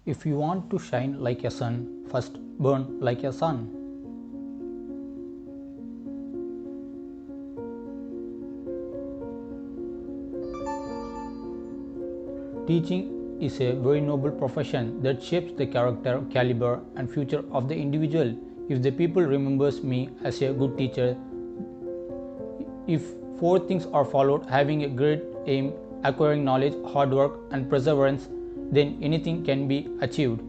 If you want to shine like a sun, first burn like a sun. Teaching is a very noble profession that shapes the character, caliber, and future of the individual. If the people remembers me as a good teacher, if four things are followed, having a great aim, acquiring knowledge, hard work, and perseverance, then anything can be achieved.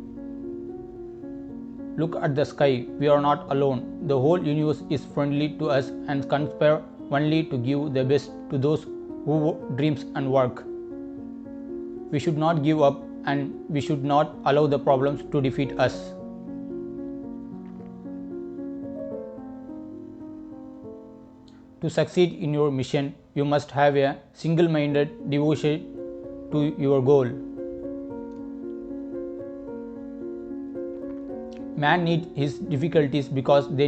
Look at the sky, we are not alone. The whole universe is friendly to us and conspire only to give the best to those who dreams and work. We should not give up and we should not allow the problems to defeat us. To succeed in your mission, you must have a single minded devotion to your goal. Man needs his difficulties because they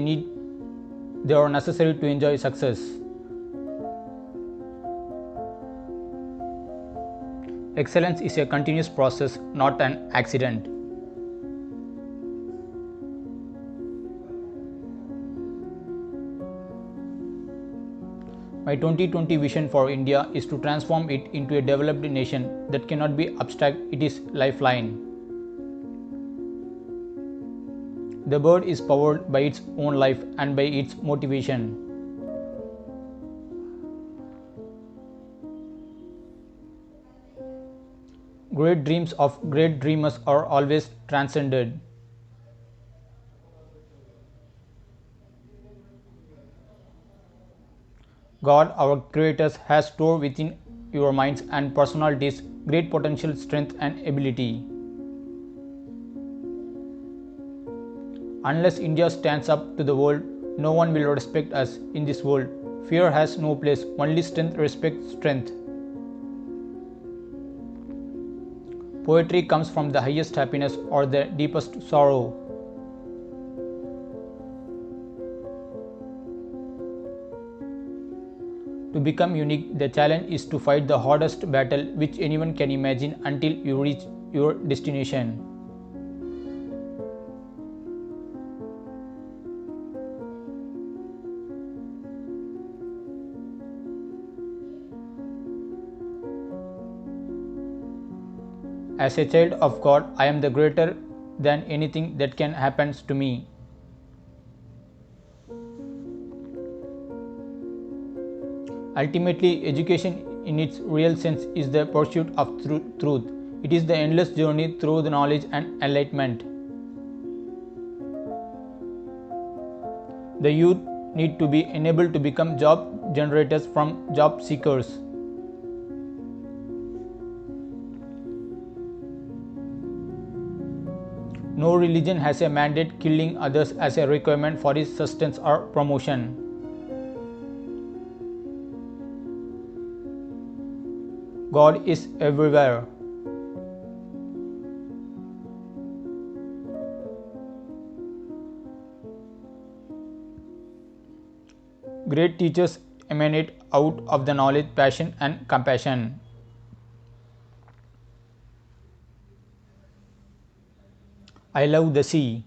are necessary to enjoy success. Excellence is a continuous process, not an accident. My 2020 vision for India is to transform it into a developed nation that cannot be abstract, it is lifeline. The bird is powered by its own life and by its motivation. Great dreams of great dreamers are always transcended. God, our Creator, has stored within your minds and personalities great potential, strength, and ability. Unless India stands up to the world, no one will respect us in this world. Fear has no place, only strength respects strength. Poetry comes from the highest happiness or the deepest sorrow. To become unique, the challenge is to fight the hardest battle which anyone can imagine until you reach your destination. As a child of God, I am the greater than anything that can happen to me. Ultimately, education in its real sense is the pursuit of truth. It is the endless journey through the knowledge and enlightenment. The youth need to be enabled to become job generators from job seekers. No religion has a mandate killing others as a requirement for its sustenance or promotion. God is everywhere. Great teachers emanate out of the knowledge, passion, and compassion. I love the sea.